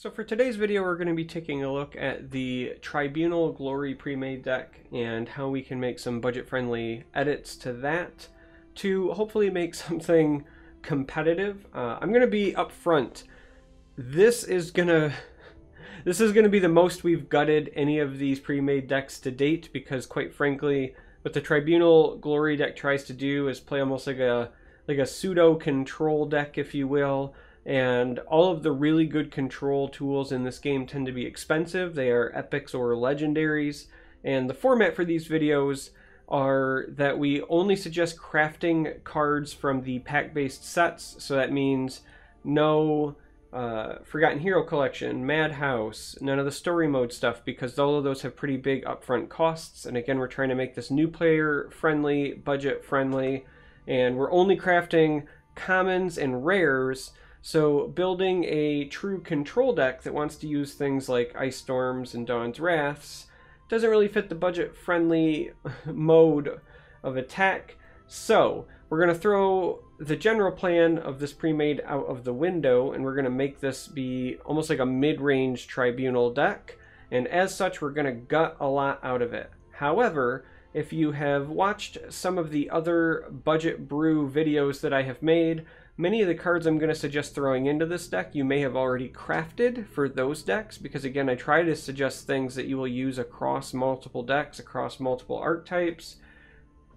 So for today's video, we're going to be taking a look at the Tribunal Glory premade deck and how we can make some budget-friendly edits to that to hopefully make something competitive. I'm going to be upfront. This is going to be the most we've gutted any of these premade decks to date, because quite frankly, what the Tribunal Glory deck tries to do is play almost like a pseudo control deck, if you will. And all of the really good control tools in this game tend to be expensive. They are epics or legendaries. And the format for these videos are that we only suggest crafting cards from the pack-based sets. So that means no Forgotten Hero Collection, Madhouse, none of the story mode stuff, because all of those have pretty big upfront costs. And again, we're trying to make this new player friendly, budget friendly, and we're only crafting commons and rares. So building a true control deck that wants to use things like Ice Storms and Dawn's Wraths doesn't really fit the budget-friendly mode of attack. So we're going to throw the general plan of this pre-made out of the window, and we're going to make this be almost like a mid-range Tribunal deck. And as such, we're going to gut a lot out of it. However, if you have watched some of the other budget brew videos that I have made, many of the cards I'm going to suggest throwing into this deck you may have already crafted for those decks, because again, I try to suggest things that you will use across multiple decks, across multiple archetypes.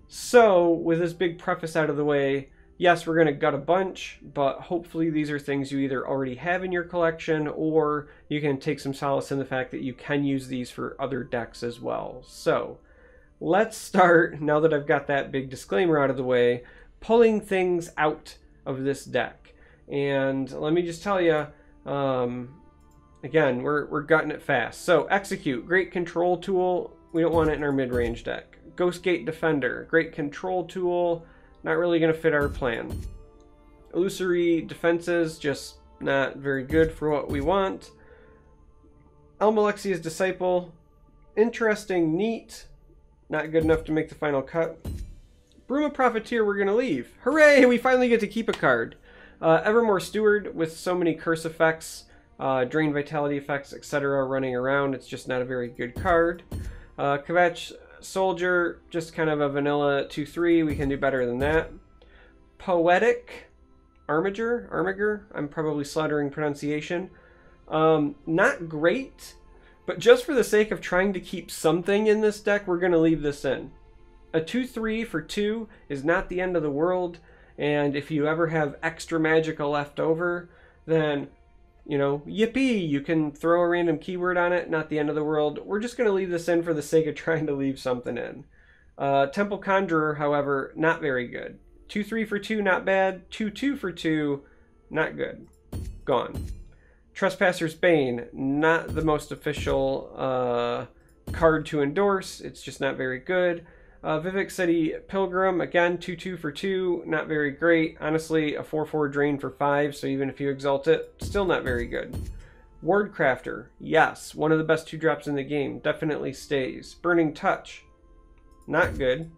So with this big preface out of the way, yes, we're going to gut a bunch, but hopefully these are things you either already have in your collection, or you can take some solace in the fact that you can use these for other decks as well. So let's start, now that I've got that big disclaimer out of the way, pulling things out of this deck. And let me just tell you, again, we're gutting it fast. So Execute, great control tool. We don't want it in our mid-range deck. Ghostgate Defender, great control tool. Not really going to fit our plan. Illusory Defenses, just not very good for what we want. Almalexia's Disciple, interesting, neat, not good enough to make the final cut. Bruma Profiteer we're going to leave. Hooray! We finally get to keep a card. Evermore Steward, with so many curse effects, drain vitality effects, etc. running around, it's just not a very good card. Kvetch Soldier, just kind of a vanilla 2/3. We can do better than that. Poetic Armiger, I'm probably slaughtering pronunciation. Not great, but just for the sake of trying to keep something in this deck, we're going to leave this in. A 2/3 for 2 is not the end of the world, and if you ever have extra magicka left over, then, you know, yippee, you can throw a random keyword on it, not the end of the world. We're just going to leave this in for the sake of trying to leave something in. Temple Conjurer, however, not very good. 2/3 for 2, not bad. 2/2 for 2, not good. Gone. Trespasser's Bane, not the most official card to endorse. It's just not very good. Vivek City Pilgrim, again, 2/2 for 2, not very great. Honestly, a 4/4 drain for 5, so even if you exalt it, still not very good. Wardcrafter, yes, one of the best 2-drops in the game, definitely stays. Burning Touch, not good.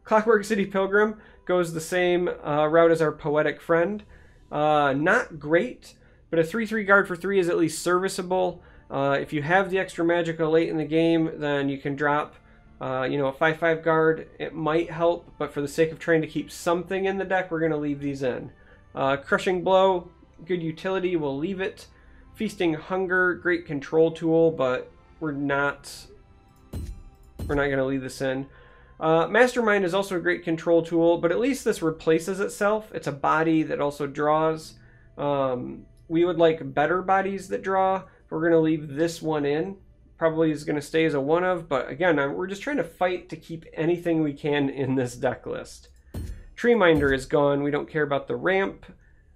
Clockwork City Pilgrim goes the same route as our poetic friend. Not great, but a 3/3 guard for 3 is at least serviceable. If you have the extra magicka late in the game, then you can drop you know, a 5/5 guard. It might help, but for the sake of trying to keep something in the deck, we're going to leave these in. Crushing Blow, good utility, we'll leave it. Feasting Hunger, great control tool, but we're not going to leave this in. Mastermind is also a great control tool, but at least this replaces itself. It's a body that also draws. We would like better bodies that draw. We're going to leave this one in. Probably is going to stay as a 1-of, but again, we're just trying to fight to keep anything we can in this deck list. Treeminder is gone. We don't care about the ramp.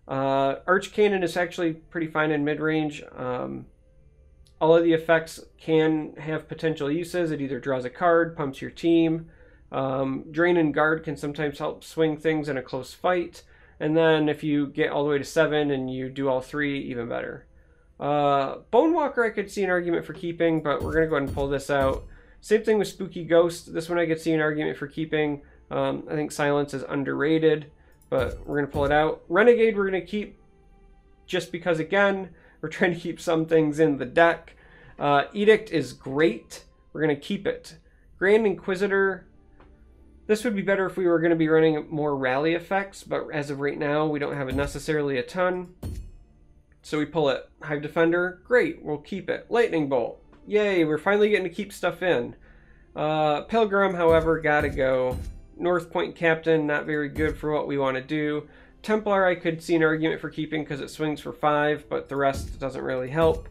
Archcannon is actually pretty fine in mid-range. All of the effects can have potential uses. It either draws a card, pumps your team. Drain and Guard can sometimes help swing things in a close fight. And then if you get all the way to 7 and you do all 3, even better. Bonewalker I could see an argument for keeping, but we're going to go ahead and pull this out. Same thing with Spooky Ghost. This one I could see an argument for keeping. I think Silence is underrated, but we're going to pull it out. Renegade we're going to keep just because, again, We're trying to keep some things in the deck. Edict is great. We're going to keep it. Grand Inquisitor. This would be better if we were going to be running more rally effects, but as of right now, we don't have necessarily a ton. So we pull it. Hive Defender, great, we'll keep it. Lightning Bolt, yay, we're finally getting to keep stuff in. Pilgrim, however, gotta go. North Point Captain, not very good for what we want to do. Templar, I could see an argument for keeping because it swings for 5, but the rest doesn't really help.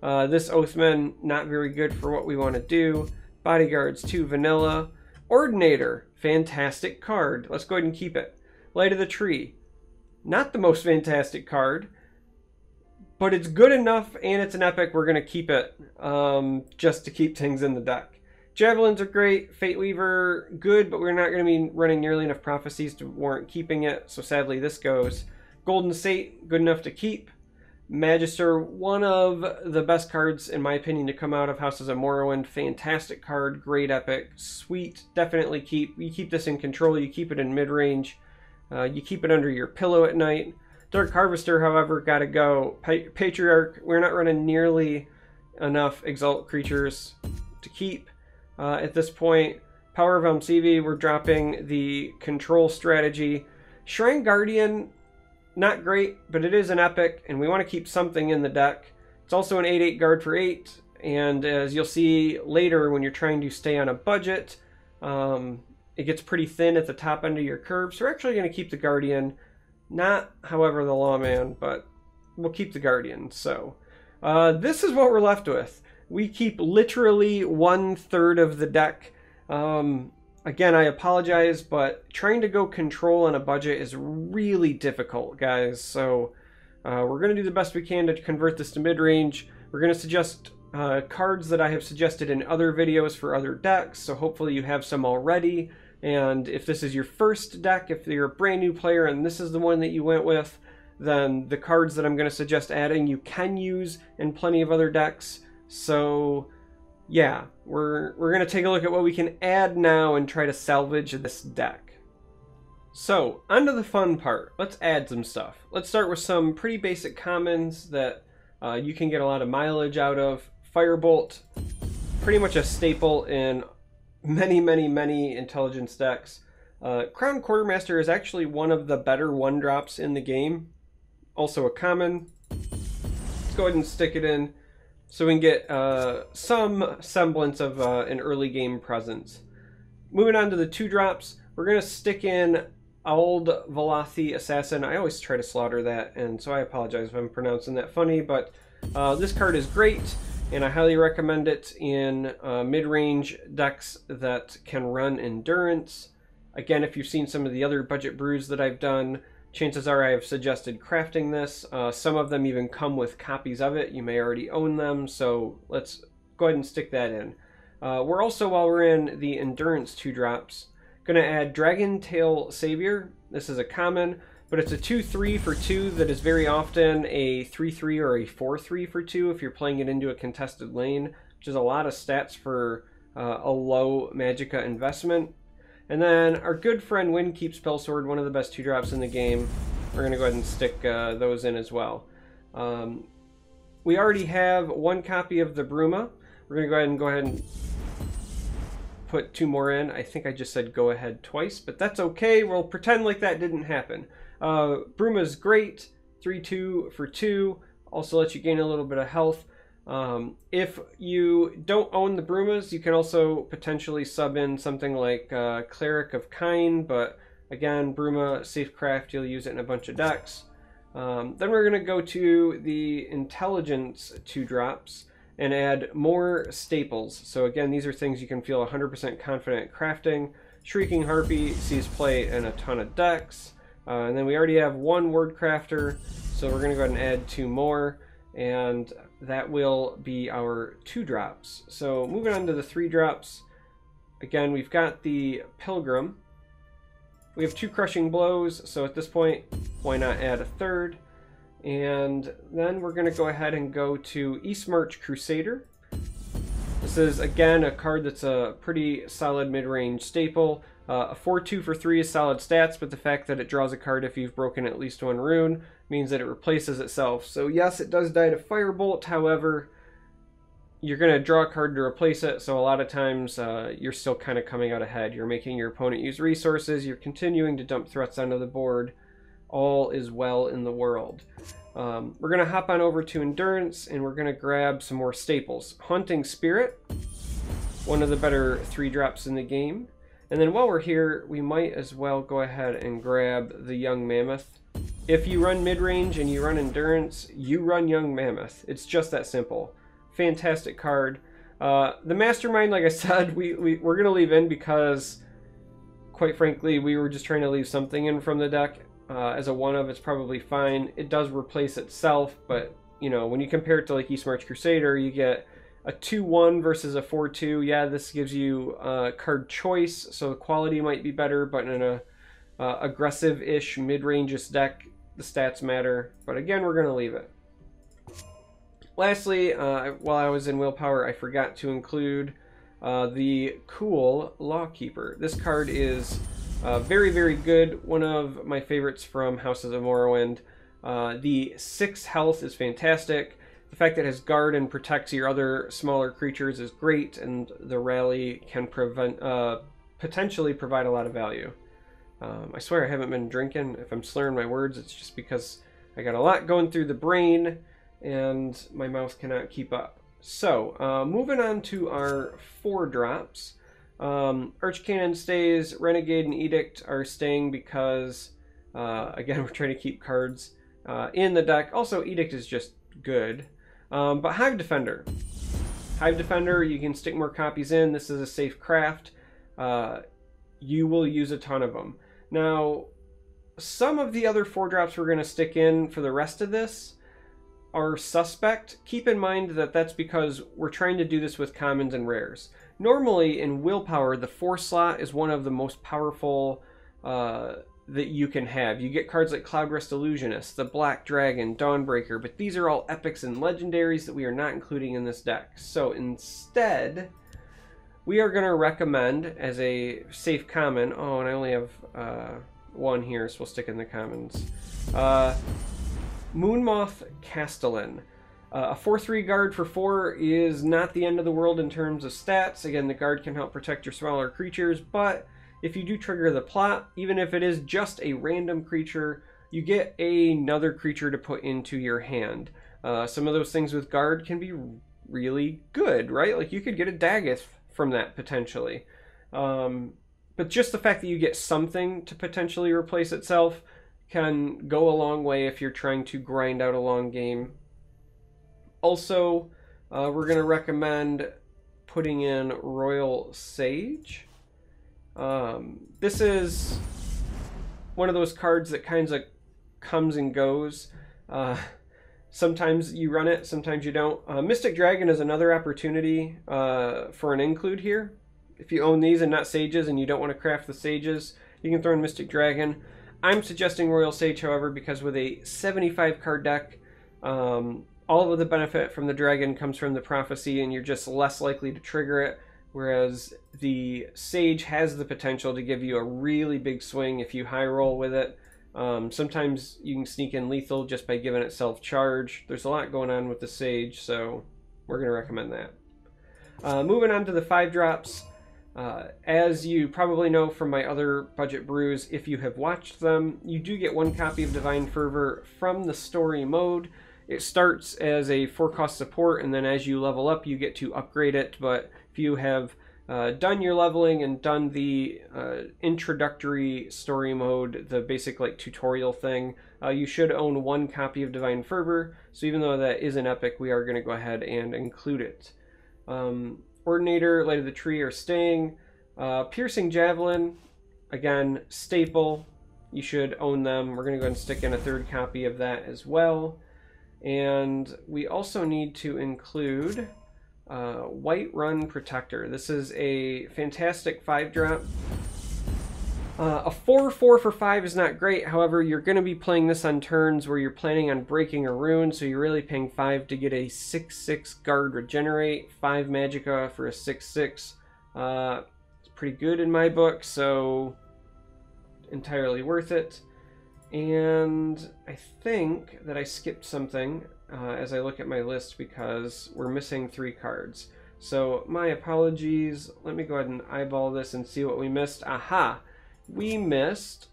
This Oathman, not very good for what we want to do. Bodyguards, 2 vanilla. Ordinator, fantastic card. Let's go ahead and keep it. Light of the Tree, not the most fantastic card, but it's good enough and it's an epic. We're going to keep it just to keep things in the deck. Javelins are great. Fate Weaver, good, but we're not going to be running nearly enough prophecies to warrant keeping it, so sadly this goes. Golden Sate, good enough to keep. Magister, one of the best cards, in my opinion, to come out of Houses of Morrowind. Fantastic card, great epic, sweet, definitely keep. You keep this in control, you keep it in mid-range, you keep it under your pillow at night. Dark Harvester, however, gotta go. Patriarch, we're not running nearly enough Exalt creatures to keep at this point. Power of Elmsivi, we're dropping the control strategy. Shrine Guardian, not great, but it is an epic, and we want to keep something in the deck. It's also an 8/8 guard for 8, and as you'll see later when you're trying to stay on a budget, it gets pretty thin at the top end of your curve, so we're actually going to keep the Guardian. Not, however, the Lawman, but we'll keep the Guardian. So this is what we're left with. We keep literally 1/3 of the deck. Again, I apologize, but trying to go control on a budget is really difficult, guys. So we're going to do the best we can to convert this to mid-range. We're going to suggest cards that I have suggested in other videos for other decks, so hopefully you have some already. And if this is your first deck, if you're a brand new player and this is the one that you went with, then the cards that I'm going to suggest adding you can use in plenty of other decks. So yeah, we're going to take a look at what we can add now and try to salvage this deck. So, on to the fun part. Let's add some stuff. Let's start with some pretty basic commons that you can get a lot of mileage out of. Firebolt, pretty much a staple in many intelligence decks. Crown Quartermaster is actually one of the better 1-drops in the game. Also a common. Let's go ahead and stick it in so we can get some semblance of an early game presence. Moving on to the 2-drops, we're going to stick in Auld Valathi Assassin. I always try to slaughter that, and so I apologize if I'm pronouncing that funny, but this card is great, and I highly recommend it in mid-range decks that can run Endurance. Again, if you've seen some of the other budget brews that I've done, chances are I have suggested crafting this. Some of them even come with copies of it. You may already own them, so let's go ahead and stick that in. We're also, while we're in the Endurance 2-drops, going to add Dragon Tail Savior. This is a common, but it's a 2/3 for 2 that is very often a 3/3 or a 4/3 for 2 if you're playing it into a contested lane, which is a lot of stats for a low Magicka investment. And then our good friend Windkeep Spellsword, one of the best 2-drops in the game. We're going to go ahead and stick those in as well. We already have 1 copy of the Bruma. We're going to go ahead and put 2 more in. I think I just said go ahead twice, but that's okay. We'll pretend like that didn't happen. Bruma's great. 3/2 for 2. Also lets you gain a little bit of health. If you don't own the Brumas, you can also potentially sub in something like Cleric of Kine, but again, Bruma, Safecraft, you'll use it in a bunch of decks. Then we're going to go to the Intelligence 2-drops and add more staples. So again, these are things you can feel 100% confident crafting. Shrieking Harpy sees play in a ton of decks. And then we already have 1 Word Crafter, so we're going to go ahead and add 2 more. And that will be our 2-drops. So moving on to the 3-drops, again, we've got the Pilgrim. We have 2 Crushing Blows, so at this point, why not add a 3rd? And then we're going to go ahead and go to Eastmarch Crusader. This is, again, a card that's a pretty solid mid-range staple. A 4/2 for 3 is solid stats, but the fact that it draws a card if you've broken at least one rune means that it replaces itself. So yes, it does die to Firebolt, however, you're going to draw a card to replace it, so a lot of times you're still kind of coming out ahead. You're making your opponent use resources, you're continuing to dump threats onto the board. All is well in the world. We're going to hop on over to Endurance, and we're going to grab some more staples. Haunting Spirit, one of the better 3-drops in the game. And then while we're here, we might as well go ahead and grab the Young Mammoth. If you run mid-range and you run Endurance, you run Young Mammoth. It's just that simple. Fantastic card. The Mastermind, like I said, we're going to leave in because, quite frankly, we were just trying to leave something in from the deck. As a 1-of, it's probably fine. It does replace itself, but, you know, when you compare it to, like, Eastmarch Crusader, you get a 2/1 versus a 4/2. Yeah, this gives you card choice, so the quality might be better, but in a aggressive-ish, mid-range deck, the stats matter. But again, we're going to leave it. Lastly, while I was in Willpower, I forgot to include the cool Lawkeeper. This card is very, very good. One of my favorites from Houses of Morrowind. The 6 health is fantastic. The fact that it has guard and protects your other smaller creatures is great, and the rally can potentially provide a lot of value. I swear I haven't been drinking. If I'm slurring my words, it's just because I got a lot going through the brain and my mouth cannot keep up. So, moving on to our 4-drops. Archcannon stays, Renegade and Edict are staying because, again, we're trying to keep cards in the deck. Also, Edict is just good. But Hive Defender. Hive Defender, you can stick more copies in. This is a safe craft. You will use a ton of them. Now, some of the other 4-drops we're going to stick in for the rest of this are suspect. Keep in mind that that's because we're trying to do this with commons and rares. Normally, in Willpower, the 4 slot is one of the most powerful that you can have. You get cards like Cloudrest Illusionist, the Black Dragon, Dawnbreaker, but these are all epics and legendaries that we are not including in this deck. So instead, we are going to recommend as a safe common, oh, and I only have one here, so we'll stick in the commons, Moonmoth Castellan. A 4/3 guard for 4 is not the end of the world in terms of stats. Again, the guard can help protect your smaller creatures, but if you do trigger the plot, even if it is just a random creature, you get another creature to put into your hand. Some of those things with guard can be really good, right? Like you could get a Daggeth from that potentially. But just the fact that you get something to potentially replace itself can go a long way if you're trying to grind out a long game. Also, we're going to recommend putting in Royal Sage. This is one of those cards that kind of comes and goes. Sometimes you run it, sometimes you don't. Mystic Dragon is another opportunity for an include here. If you own these and not Sages and you don't want to craft the Sages, you can throw in Mystic Dragon. I'm suggesting Royal Sage, however, because with a 75 card deck, all of the benefit from the dragon comes from the prophecy and you're just less likely to trigger it, whereas the Sage has the potential to give you a really big swing if you high roll with it. Sometimes you can sneak in lethal just by giving it self-charge. There's a lot going on with the Sage, so we're going to recommend that. Moving on to the 5-drops. As you probably know from my other budget brews, if you have watched them, you do get 1 copy of Divine Fervor from the story mode. It starts as a 4-cost support, and then as you level up, you get to upgrade it. But if you have done your leveling and done the introductory story mode, the basic like tutorial thing, you should own 1 copy of Divine Fervor. So even though that is an epic, we are going to go ahead and include it. Ordinator, Light of the Tree are staying. Piercing Javelin, again, staple. You should own them. We're going to go ahead and stick in a 3rd copy of that as well. And we also need to include Whiterun Protector. This is a fantastic 5-drop. A 4/4 for 5 is not great. However, you're going to be playing this on turns where you're planning on breaking a rune, so you're really paying 5 to get a 6/6 guard regenerate, 5 magicka for a 6/6. It's pretty good in my book, so entirely worth it. And I think that I skipped something as I look at my list because we're missing 3 cards. So my apologies. Let me go ahead and eyeball this and see what we missed. Aha! We missed,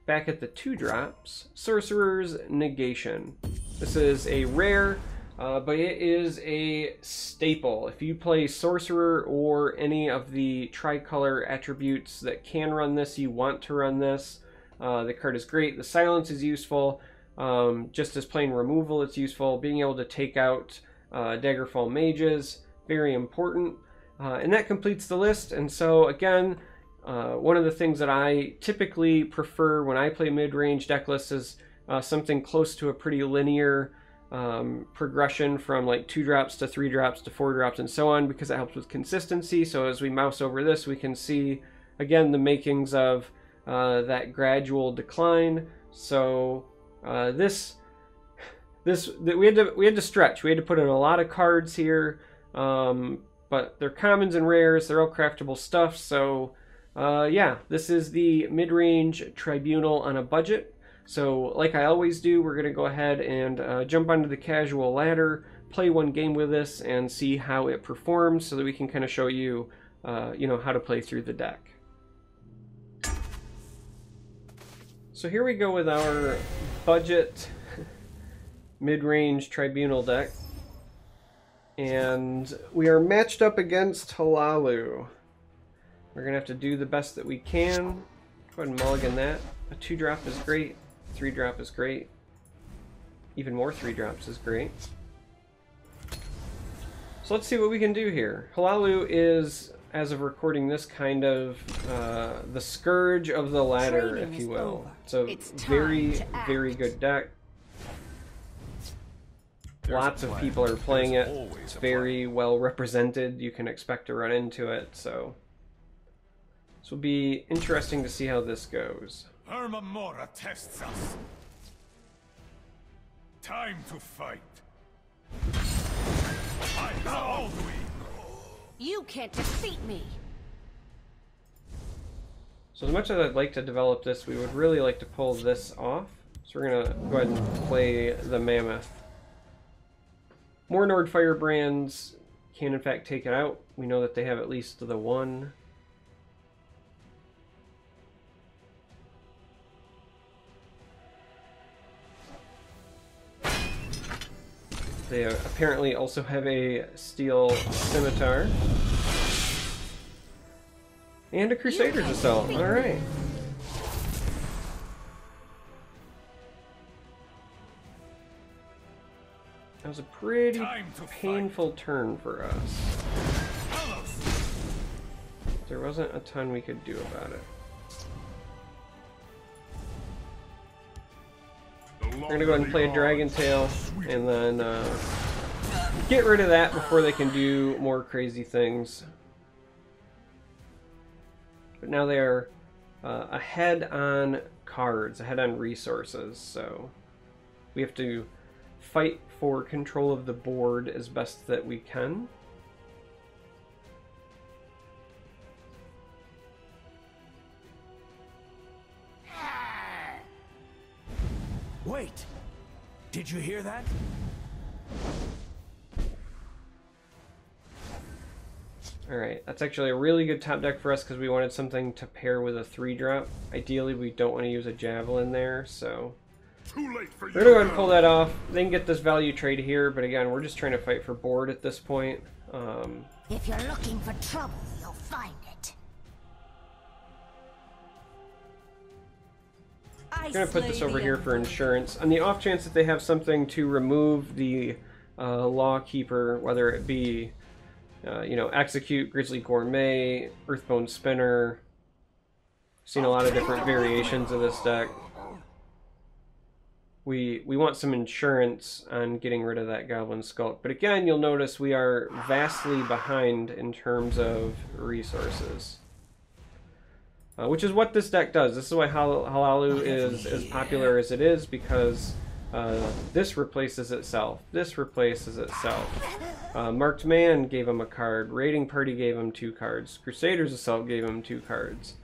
back at the 2 drops, Sorcerer's Negation. This is a rare, but it is a staple. If you play Sorcerer or any of the tricolor attributes that can run this, you want to run this. The card is great. The silence is useful. Just as plain removal, it's useful. Being able to take out Daggerfall mages, very important. And that completes the list. And so again, one of the things that I typically prefer when I play mid-range deck lists is something close to a pretty linear progression from like 2 drops to 3 drops to 4 drops and so on, because it helps with consistency. So as we mouse over this, we can see again the makings of that gradual decline. So we had to stretch. We had to put in a lot of cards here, but they're commons and rares. They're all craftable stuff. So yeah, this is the mid-range Tribunal on a budget. So like I always do, we're going to go ahead and jump onto the casual ladder, play 1 game with this, and see how it performs so that we can kind of show you, you know, how to play through the deck. So here we go with our budget mid-range Tribunal deck. And we are matched up against Hlaalu. We're going to have to do the best that we can. Go ahead and mulligan that. A 2-drop is great. 3-drop is great. Even more 3-drops is great. So let's see what we can do here. Hlaalu is, as of recording this, kind of the scourge of the ladder, if you will. So very, very good deck. Lots of people are playing it. It's very well represented. You can expect to run into it. So this will be interesting to see how this goes. Mora tests us. Time to fight. You can't defeat me. So as much as I'd like to develop this, we would really like to pull this off. So we're going to go ahead and play the Mammoth. More Nord Firebrands can in fact take it out. We know that they have at least the 1. They apparently also have a Steel Scimitar. And a Crusader's Assault. Alright. That was a pretty painful turn for us. There wasn't a ton we could do about it. We're gonna go ahead and play a Dragon Tail and then get rid of that before they can do more crazy things. But now they are ahead on cards, ahead on resources, so we have to fight for control of the board as best that we can. Wait! Did you hear that? Alright, that's actually a really good top deck for us because we wanted something to pair with a 3-drop. Ideally, we don't want to use a Javelin there, so Too late for you. we're going to go ahead and pull that off. They can get this value trade here, but again, we're just trying to fight for board at this point. If you're looking for trouble, you'll find it. I'm going to put this over here for insurance. On the off chance that they have something to remove the Lawkeeper, whether it be, you know, Execute, Grizzly Gourmet, Earthbone Spinner. I've seen a lot of different variations of this deck. We want some insurance on getting rid of that Goblin Skulk. But again, you'll notice we are vastly behind in terms of resources. Which is what this deck does. This is why Hlaalu is as popular as it is, because this replaces itself. This replaces itself. Marked Man gave him a card. Raiding Party gave him 2 cards. Crusader's Assault gave him 2 cards.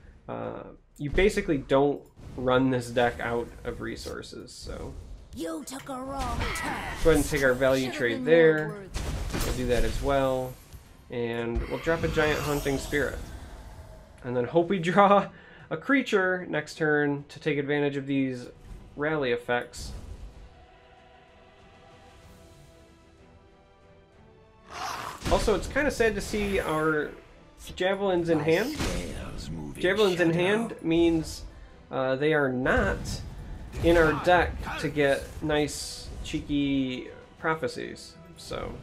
You basically don't run this deck out of resources, so... You took a wrong turn. Let's go ahead and take our value trade there. We'll do that as well. And we'll drop a Giant Hunting Spirit. And then hope we draw a creature next turn to take advantage of these rally effects. Also, it's kind of sad to see our Javelins in hand. Javelins in hand means they are not in our deck to get nice, cheeky prophecies. So,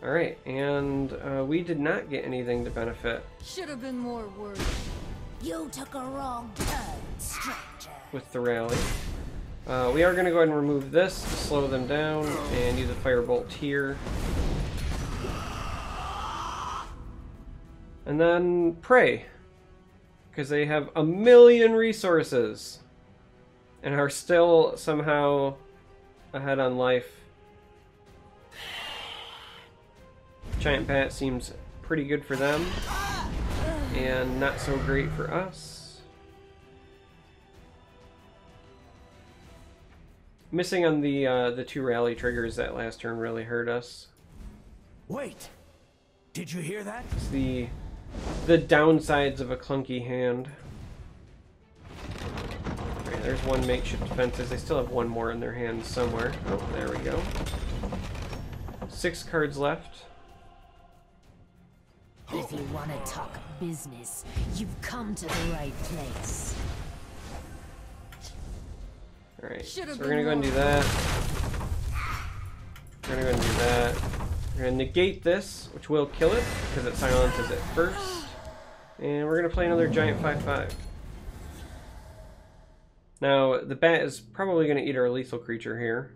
alright, and we did not get anything to benefit. Should have been more worried. You took a wrong turn, stranger. With the rally. We are going to go ahead and remove this to slow them down and use a Firebolt here. And then pray. Because they have 1,000,000 resources. And are still somehow ahead on life. Giant Bat seems pretty good for them. And not so great for us. Missing on the 2 rally triggers that last turn really hurt us. Wait! Did you hear that? It's the downsides of a clunky hand. Alright, there's one makeshift defenses. They still have one more in their hand somewhere. Oh, there we go. 6 cards left. If you want to talk business, you've come to the right place. Alright, so we're going to go and do that. We're going to go and do that. We're going to negate this, which will kill it, because it silences it first. And we're going to play another giant 5/5. Now, the bat is probably going to eat our lethal creature here.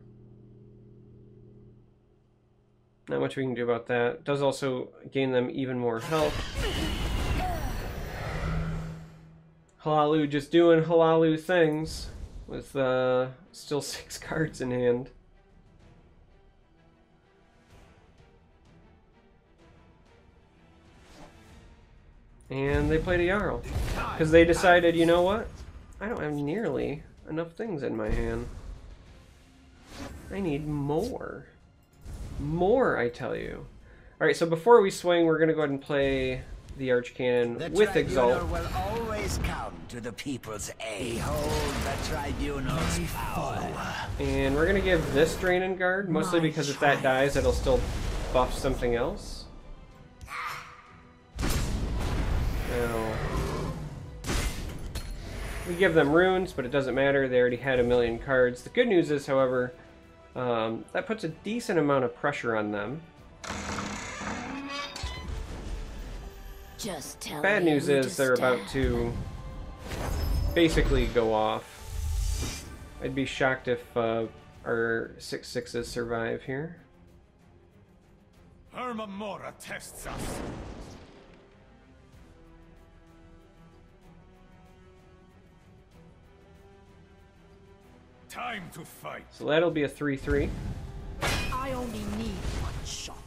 Not much we can do about that. It does also gain them even more health. Halalu just doing Halalu things. With still 6 cards in hand. And they played a Jarl. Because they decided, you know what? I don't have nearly enough things in my hand. I need more. More, I tell you. Alright, so before we swing, we're going to go ahead and play the Archcannon with Exalt. The Tribunal will always come to the people's aid. Behold the Tribunal's power. And we're going to give this Drain and Guard, mostly because if that dies, it'll still buff something else. Now, we give them runes, but it doesn't matter. They already had 1,000,000 cards. The good news is, however, that puts a decent amount of pressure on them. Just tell Bad me news who is they're about stand. to basically go off. I'd be shocked if our 6/6s survive here. Mora tests us. Time to fight. So that'll be a 3/3. I only need one shot.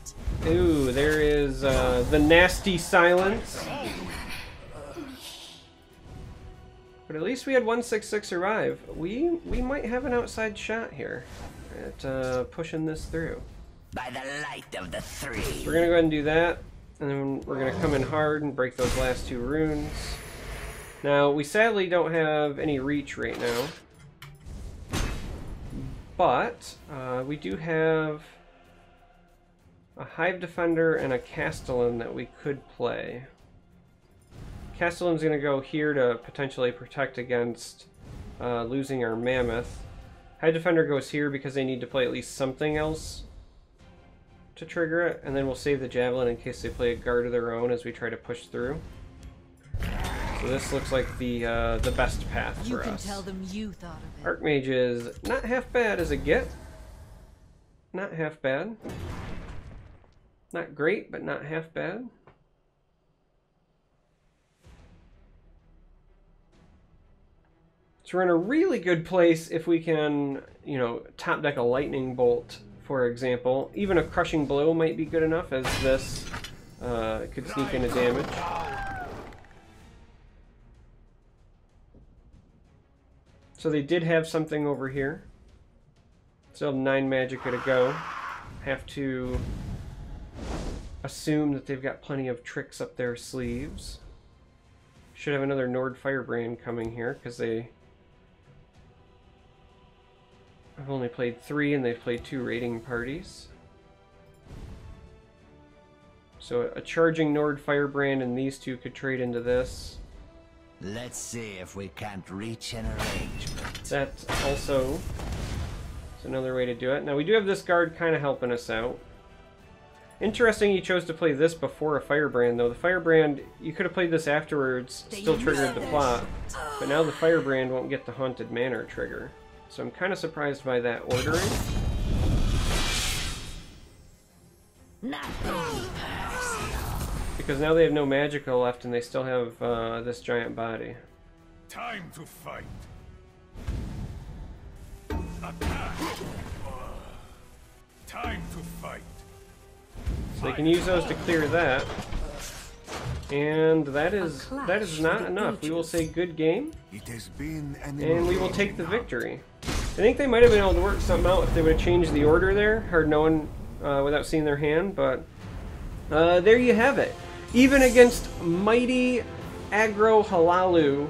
Ooh, there is the nasty silence. But at least we had 1/6/6 survive. We might have an outside shot here at pushing this through. By the light of the 3. We're gonna go ahead and do that, and then we're gonna come in hard and break those last 2 runes. Now we sadly don't have any reach right now, but we do have a Hive Defender and a Castellan that we could play. Castellan's going to go here to potentially protect against losing our Mammoth. Hive Defender goes here because they need to play at least something else to trigger it, and then we'll save the Javelin in case they play a guard of their own as we try to push through. So this looks like the best path for us. You can tell them you thought of it. Archmage is not half bad as a get. Not half bad. Not great, but not half bad. So we're in a really good place if we can, you know, top deck a lightning bolt, for example. Even a crushing blow might be good enough, as this could sneak into damage. So they did have something over here. Still have 9 magicka to go. Have to assume that they've got plenty of tricks up their sleeves. Should have another Nord Firebrand coming here, because they... I've only played 3 and they've played 2 raiding parties. So a charging Nord Firebrand and these two could trade into this. Let's see if we can't reach an arrangement. That also is another way to do it. Now we do have this guard kind of helping us out. Interesting he chose to play this before a Firebrand, though. The Firebrand, you could have played this afterwards, still triggered the plot. But now the Firebrand won't get the Haunted Manor trigger. So I'm kind of surprised by that ordering. Because now they have no magicka left and they still have this giant body. Time to fight. Attack. Time to fight. So they can use those to clear that. And that is not enough. We will say good game. It has been an And we will take the victory. I think they might have been able to work something out if they would have changed the order there. Hard knowing without seeing their hand, but there you have it. Even against mighty aggro Halalu,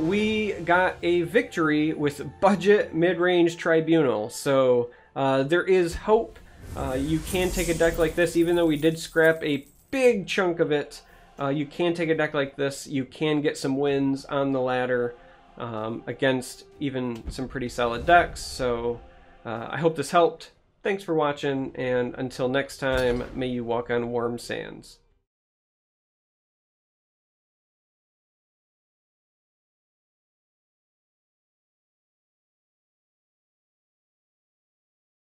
we got a victory with budget mid-range Tribunal. So there is hope. You can take a deck like this, even though we did scrap a big chunk of it. You can take a deck like this. You can get some wins on the ladder against even some pretty solid decks. So I hope this helped. Thanks for watching, and until next time, may you walk on warm sands.